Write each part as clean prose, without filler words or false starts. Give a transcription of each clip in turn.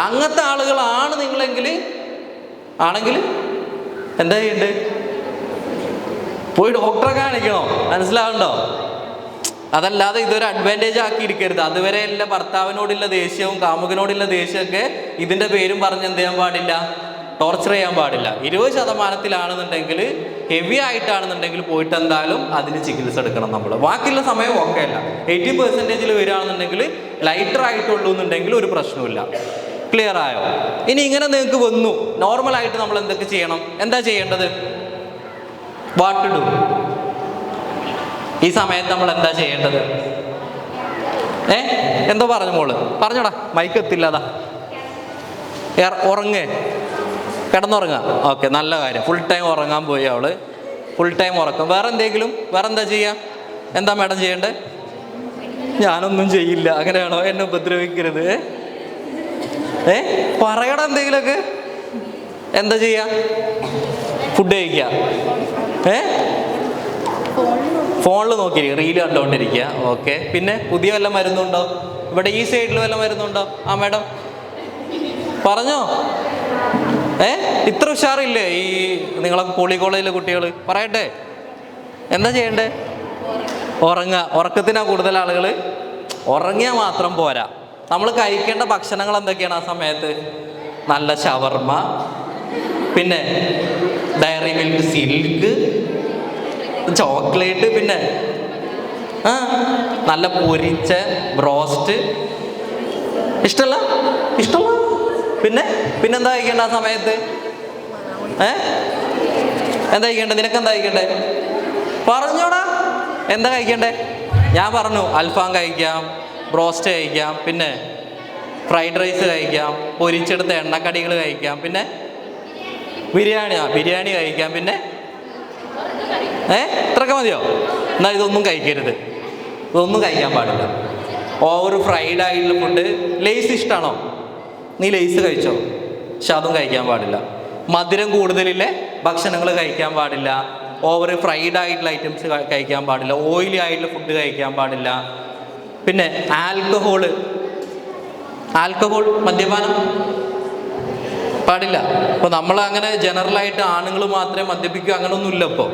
അങ്ങനത്തെ ആളുകളാണ് നിങ്ങളെങ്കിൽ എന്താ ചെയ്യണ്ടേ? പോയി ഡോക്ടറെ കാണിക്കണോ? മനസ്സിലാവുണ്ടോ? അതല്ലാതെ ഇതൊരു അഡ്വാൻറ്റേജ് ആക്കിയിരിക്കരുത്. അതുവരെ എല്ലാ ഭർത്താവിനോടുള്ള ദേഷ്യവും കാമുകനോടുള്ള ദേഷ്യമൊക്കെ ഇതിൻ്റെ പേരും പറഞ്ഞ് എന്ത് ചെയ്യാൻ പാടില്ല? ടോർച്ചർ ചെയ്യാൻ പാടില്ല. 20% ഹെവി ആയിട്ടാണെന്നുണ്ടെങ്കിൽ പോയിട്ട് എന്തായാലും അതിന് ചികിത്സ എടുക്കണം നമ്മൾ. ബാക്കിയുള്ള സമയം ഓക്കെ അല്ല. 80% വരികയാണെന്നുണ്ടെങ്കിൽ ലൈറ്റർ ആയിട്ടുള്ളൂ എന്നുണ്ടെങ്കിൽ ഒരു പ്രശ്നമില്ല. ക്ലിയർ ആയോ? ഇനി ഇങ്ങനെ നിങ്ങൾക്ക് വന്നു, നോർമലായിട്ട് നമ്മൾ എന്തൊക്കെ ചെയ്യണം? എന്താ ചെയ്യേണ്ടത്? What to do? ഈ സമയത്ത് നമ്മൾ എന്താ ചെയ്യേണ്ടത്? എന്തോ പറഞ്ഞു മോള്? പറഞ്ഞോടാ, മൈക്ക് എത്തില്ലതാ. ഉറങ്ങേ, കിടന്നുറങ്ങാം. ഓക്കെ, നല്ല കാര്യം. ഫുൾ ടൈം ഉറങ്ങാൻ പോയി അവള്. ഫുൾ ടൈം ഉറക്കം. വേറെ എന്താ ചെയ്യുക? എന്താ മാഡം ചെയ്യേണ്ടത്? ഞാനൊന്നും ചെയ്യില്ല. അങ്ങനെയാണോ? എന്നെ ഉപദ്രവിക്കരുത്. പറയണം എന്തെങ്കിലുമൊക്കെ. എന്താ ചെയ്യാ? ഫുഡ് കഴിക്കുക, ഫോണിൽ നോക്കിയിരിക്കുക, റീല് കണ്ടുകൊണ്ടിരിക്കുക. ഓക്കെ, പിന്നെ പുതിയ വല്ല മരുന്നുണ്ടോ? ഇവിടെ ഈ സൈഡിൽ വല്ല മരുന്നുണ്ടോ? ആ മാഡം പറഞ്ഞോ. ഇത്ര ഉഷാറില്ലേ ഈ നിങ്ങളൊക്കെ പോളി കോളേജിലെ കുട്ടികൾ? പറയട്ടെ, എന്താ ചെയ്യണ്ടേ? ഉറങ്ങുക. ഉറക്കത്തിനാ കൂടുതൽ ആളുകൾ. ഉറങ്ങിയാൽ മാത്രം പോരാ. നമ്മൾ കഴിക്കേണ്ട ഭക്ഷണങ്ങൾ എന്തൊക്കെയാണ് ആ സമയത്ത്? നല്ല ഷവർമ, പിന്നെ ഡയറി മിൽക്ക്, സിൽക്ക്, ചോക്ലേറ്റ്, പിന്നെ നല്ല പൊരിച്ച ബ്രോസ്റ്റ്. ഇഷ്ടമല്ല? പിന്നെന്താ കഴിക്കേണ്ട ആ സമയത്ത്? എന്താ കഴിക്കണ്ടേ? നിനക്കെന്താ കഴിക്കണ്ടേ? പറഞ്ഞോടാ, എന്താ കഴിക്കണ്ടേ? ഞാൻ പറഞ്ഞു, അൽഫാം കഴിക്കാം, ബ്രോസ്റ്റ് കഴിക്കാം, പിന്നെ ഫ്രൈഡ് റൈസ് കഴിക്കാം, പൊരിച്ചെടുത്ത എണ്ണക്കടികൾ കഴിക്കാം, പിന്നെ ബിരിയാണി കഴിക്കാം, പിന്നെ ഇത്രയൊക്കെ മതിയോ? എന്നാൽ ഇതൊന്നും കഴിക്കരുത്. ഇതൊന്നും കഴിക്കാൻ പാടില്ല. ഓവർ ഫ്രൈഡ് ആയിട്ടുള്ള ഫുഡ്. ലേസ് ഇഷ്ടമാണോ? നീ ലേസ് കഴിച്ചോ, പക്ഷെ അതും കഴിക്കാൻ പാടില്ല. മധുരം കൂടുതലില്ലേ ഭക്ഷണങ്ങൾ കഴിക്കാൻ പാടില്ല. ഓവർ ഫ്രൈഡ് ആയിട്ടുള്ള ഐറ്റംസ് കഴിക്കാൻ പാടില്ല. ഓയിലി ആയിട്ടുള്ള ഫുഡ് കഴിക്കാൻ പാടില്ല. പിന്നെ ആൽക്കഹോൾ മദ്യപാനം പാടില്ല. ഇപ്പോൾ നമ്മൾ അങ്ങനെ ജനറലായിട്ട് ആണുങ്ങൾ മാത്രമേ മദ്യപിക്കൂ അങ്ങനെയൊന്നുമില്ല. ഇപ്പോൾ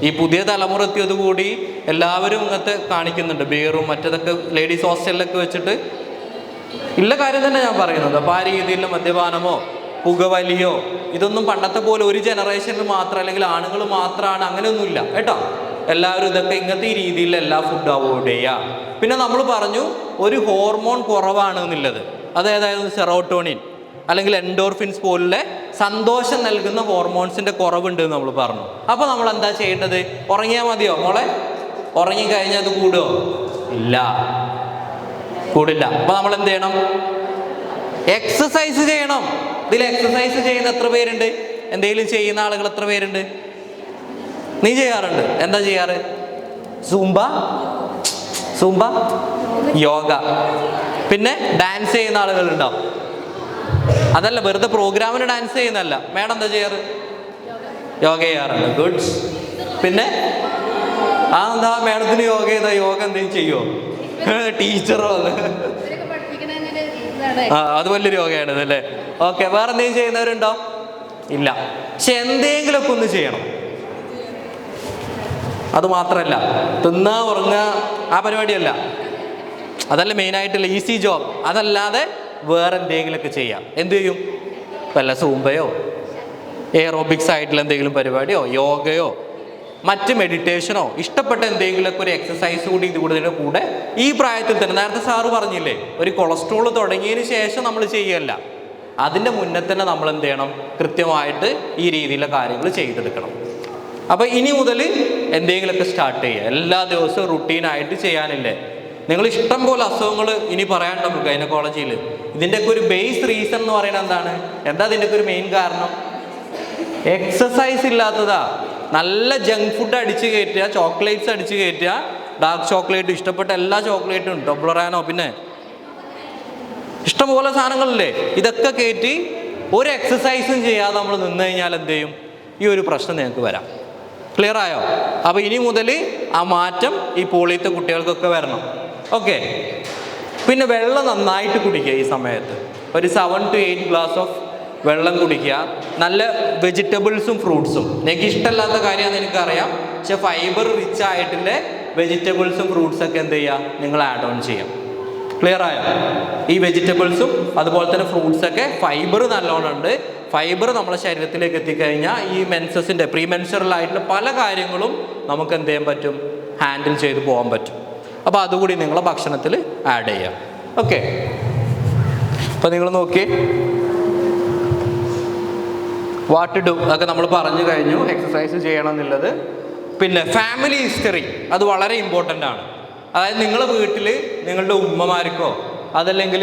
ഈ പുതിയ തലമുറ എത്തിയതുകൂടി എല്ലാവരും ഇങ്ങനത്തെ കാണിക്കുന്നുണ്ട്. ബിയറും മറ്റതൊക്കെ ലേഡീസ് ഹോസ്റ്റലിലൊക്കെ വെച്ചിട്ട് ഇല്ല കാര്യം തന്നെ ഞാൻ പറയുന്നത്. അപ്പോൾ ആ രീതിയിലുള്ള മദ്യപാനമോ പുകവലിയോ ഇതൊന്നും പണ്ടത്തെ പോലെ ഒരു ജനറേഷനിൽ മാത്രം അല്ലെങ്കിൽ ആണുങ്ങൾ മാത്രമാണ് അങ്ങനെയൊന്നുമില്ല കേട്ടോ. എല്ലാവരും ഇതൊക്കെ ഇങ്ങനത്തെ ഈ രീതിയിൽ എല്ലാ ഫുഡ് അവോയ്ഡ് ചെയ്യുക. പിന്നെ നമ്മൾ പറഞ്ഞു ഒരു ഹോർമോൺ കുറവാണ് എന്നുള്ളത്. അതായത് സെറോട്ടോണിൻ അല്ലെങ്കിൽ എൻഡോർഫിൻസ് പോലുള്ള സന്തോഷം നൽകുന്ന ഹോർമോൺസിന്റെ കുറവുണ്ട് എന്ന് നമ്മൾ പറഞ്ഞു. അപ്പോൾ നമ്മൾ എന്താ ചെയ്യേണ്ടത്? ഉറങ്ങിയാൽ മതിയോ മോളെ? ഉറങ്ങിക്കഴിഞ്ഞാൽ അത് കൂടുമോ? കൂടില്ല. അപ്പോൾ നമ്മൾ എന്ത് ചെയ്യണം? എക്സസൈസ് ചെയ്യണം. ഇതിൽ എക്സസൈസ് ചെയ്യുന്ന എത്ര പേരുണ്ട്? എന്തെങ്കിലും ചെയ്യുന്ന ആളുകൾ എത്ര പേരുണ്ട്? നീ ചെയ്യാറുണ്ട്? എന്താ ചെയ്യാറ്? സൂംബ, യോഗ, പിന്നെ ഡാൻസ് ചെയ്യുന്ന ആളുകളുണ്ടോ? അതല്ല, വെറുതെ പ്രോഗ്രാമിന് ഡാൻസ് ചെയ്യുന്നതല്ല. മേഡം എന്താ ചെയ്യാറ്? യോഗ ചെയ്യാറുണ്ട്. ഗുഡ്. പിന്നെ എന്താ മേഡത്തിന് യോഗ ചെയ്താൽ യോഗ എന്തെങ്കിലും ചെയ്യുമോ? ടീച്ചറോ? അത് വലിയൊരു യോഗയാണ് അല്ലേ? ഓക്കെ, വേറെ എന്തെങ്കിലും ചെയ്യുന്നവരുണ്ടോ? ഇല്ല. പക്ഷെ എന്തെങ്കിലുമൊക്കെ ഒന്ന് ചെയ്യണം. അത് മാത്രമല്ല, തിന്നുക ഉറങ്ങുക ആ പരിപാടിയല്ല. അതല്ല മെയിനായിട്ടുള്ള ഈസി ജോബ്. അതല്ലാതെ വേറെ എന്തെങ്കിലുമൊക്കെ ചെയ്യാം. എന്ത് ചെയ്യും? വല്ല സൂംബയോ എയറോബിക്സ് ആയിട്ടുള്ള എന്തെങ്കിലും പരിപാടിയോ യോഗയോ മറ്റ് മെഡിറ്റേഷനോ ഇഷ്ടപ്പെട്ട എന്തെങ്കിലുമൊക്കെ ഒരു എക്സസൈസ് കൂടി ഇതിൻ്റെ കൂടെ ഈ പ്രായത്തിൽ തന്നെ. നേരത്തെ സാറ് പറഞ്ഞില്ലേ, ഒരു കൊളസ്ട്രോൾ തുടങ്ങിയതിന് ശേഷം നമ്മൾ ചെയ്യല്ല, അതിൻ്റെ മുന്നേ തന്നെ നമ്മൾ എന്ത് ചെയ്യണം? കൃത്യമായിട്ട് ഈ രീതിയിലുള്ള കാര്യങ്ങൾ ചെയ്തെടുക്കണം. അപ്പോൾ ഇനി മുതൽ എന്തെങ്കിലുമൊക്കെ സ്റ്റാർട്ട് ചെയ്യുക. എല്ലാ ദിവസവും റുട്ടീനായിട്ട് ചെയ്യാനില്ലേ? നിങ്ങൾ ഇഷ്ടം പോലെ അസുഖങ്ങൾ ഇനി പറയാനുണ്ടാവും ഗൈനക്കോളജിയിൽ. ഇതിൻ്റെയൊക്കെ ഒരു ബേസ് റീസൺ എന്ന് പറയുന്നത് എന്താണ്? എന്താ ഇതിൻ്റെയൊക്കെ ഒരു മെയിൻ കാരണം? എക്സസൈസ് ഇല്ലാത്തതാ. നല്ല ജങ്ക് ഫുഡ് അടിച്ച് കയറ്റുക, ചോക്ലേറ്റ്സ് അടിച്ച് കയറ്റുക, ഡാർക്ക് ചോക്ലേറ്റ്, ഇഷ്ടപ്പെട്ട എല്ലാ ചോക്ലേറ്റും, ടൊബ്ലറാനോ, പിന്നെ ഇഷ്ടംപോലെ സാധനങ്ങളില്ലേ, ഇതൊക്കെ കയറ്റി ഒരു എക്സസൈസും ചെയ്യാതെ നമ്മൾ നിന്ന് കഴിഞ്ഞാൽ എന്ത് ചെയ്യും? ഈ ഒരു പ്രശ്നം നിങ്ങൾക്ക് വരാം. ക്ലിയർ ആയോ? അപ്പോൾ ഇനി മുതൽ ആ മാറ്റം ഈ പോളിയത്തെ കുട്ടികൾക്കൊക്കെ വരണം. ഓക്കെ. പിന്നെ വെള്ളം നന്നായിട്ട് കുടിക്കുക ഈ സമയത്ത്. ഒരു 7 to 8 ഗ്ലാസ് ഓഫ് വെള്ളം കുടിക്കുക. നല്ല വെജിറ്റബിൾസും ഫ്രൂട്ട്സും. എനിക്ക് ഇഷ്ടമല്ലാത്ത കാര്യമാണെന്ന് എനിക്കറിയാം, പക്ഷെ ഫൈബർ റിച്ച് ആയിട്ടുള്ള വെജിറ്റബിൾസും ഫ്രൂട്ട്സൊക്കെ എന്ത് ചെയ്യുക, നിങ്ങൾ ആഡ് ഓൺ ചെയ്യാം. ക്ലിയർ ആയോ? ഈ വെജിറ്റബിൾസും അതുപോലെ തന്നെ ഫ്രൂട്ട്സൊക്കെ ഫൈബർ നല്ലോണം ഉണ്ട്. ഫൈബർ നമ്മുടെ ശരീരത്തിലേക്ക് എത്തിക്കഴിഞ്ഞാൽ ഈ മെൻസസിൻ്റെ പ്രീ മെൻസ്ട്രൽ ആയിട്ടുള്ള പല കാര്യങ്ങളും നമുക്ക് എന്ത് ചെയ്യാൻ പറ്റും, ഹാൻഡിൽ ചെയ്ത് പോകാൻ പറ്റും. അപ്പോൾ അതുകൂടി നിങ്ങളെ ഭക്ഷണത്തിൽ ആഡ് ചെയ്യാം. ഓക്കെ, അപ്പോൾ നിങ്ങൾ നോക്കി വാട്ട് ടു ഡു അതൊക്കെ നമ്മൾ പറഞ്ഞു കഴിഞ്ഞു, എക്സസൈസ് ചെയ്യണം എന്നുള്ളത്. പിന്നെ ഫാമിലി ഹിസ്റ്ററി അത് വളരെ ഇമ്പോർട്ടൻ്റ് ആണ്. അതായത് നിങ്ങളുടെ വീട്ടിൽ നിങ്ങളുടെ ഉമ്മമാർക്കോ അതല്ലെങ്കിൽ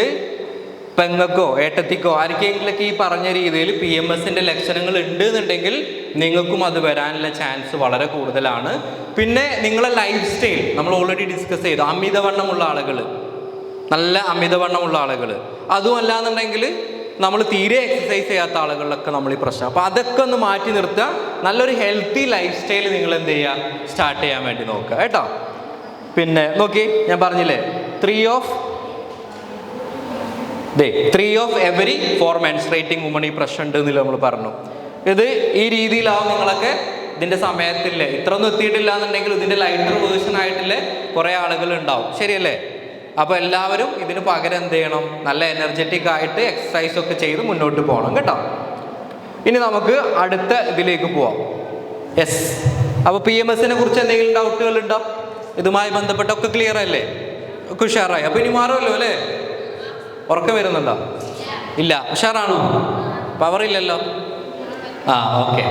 പെങ്ങൾക്കോ ഏട്ടത്തിക്കോ ആർക്കെങ്കിലൊക്കെ ഈ പറഞ്ഞ രീതിയിൽ PMSൻ്റെ ലക്ഷണങ്ങൾ ഉണ്ട് എന്നുണ്ടെങ്കിൽ നിങ്ങൾക്കും അത് വരാനുള്ള ചാൻസ് വളരെ കൂടുതലാണ്. പിന്നെ നിങ്ങളെ ലൈഫ് സ്റ്റൈൽ നമ്മൾ ഓൾറെഡി ഡിസ്കസ് ചെയ്തു. അമിതവണ്ണമുള്ള ആളുകൾ, നല്ല അമിതവണ്ണമുള്ള ആളുകൾ, അതും അല്ലാന്നുണ്ടെങ്കിൽ നമ്മൾ തീരെ എക്സസൈസ് ചെയ്യാത്ത ആളുകളിലൊക്കെ നമ്മൾ ഈ പ്രശ്നം. അപ്പോൾ അതൊക്കെ ഒന്ന് മാറ്റി നിർത്തുക. നല്ലൊരു ഹെൽത്തി ലൈഫ് സ്റ്റൈൽ നിങ്ങൾ എന്ത് ചെയ്യുക, സ്റ്റാർട്ട് ചെയ്യാൻ വേണ്ടി നോക്കുക കേട്ടോ. പിന്നെ നോക്കി, ഞാൻ പറഞ്ഞില്ലേ 3 of every 4 menstruating women ഈ പ്രശ്നം ഉണ്ട് എന്നില്ല നമ്മൾ പറഞ്ഞു. ഇത് ഈ രീതിയിലാവും നിങ്ങളൊക്കെ ഇതിൻ്റെ സമയത്തില്ല, ഇത്രയൊന്നും എത്തിയിട്ടില്ല എന്നുണ്ടെങ്കിൽ ഇതിൻ്റെ ലൈറ്റർ വേർഷൻ ആയിട്ടുള്ള കുറേ ആളുകൾ ഉണ്ടാവും. ശരിയല്ലേ? അപ്പോൾ എല്ലാവരും ഇതിന് പകരം എന്ത് ചെയ്യണം, നല്ല എനർജറ്റിക് ആയിട്ട് എക്സസൈസ് ഒക്കെ ചെയ്ത് മുന്നോട്ട് പോകണം കേട്ടോ. ഇനി നമുക്ക് അടുത്ത ഇതിലേക്ക് പോവാം. യെസ്, അപ്പോൾ PMSനെ കുറിച്ച് എന്തെങ്കിലും ഡൗട്ടുകൾ ഉണ്ടോ? ഇതുമായി ബന്ധപ്പെട്ടൊക്കെ ക്ലിയർ അല്ലേ? ഒക്കെ ഉഷാറായി. അപ്പോൾ ഇനി മാറുമല്ലോ അല്ലേ? ഉറക്കം വരുന്നുണ്ടോ? ഇല്ല, ഉഷാറാണോ? പവർ ഇല്ലല്ലോ. ഓക്കെ.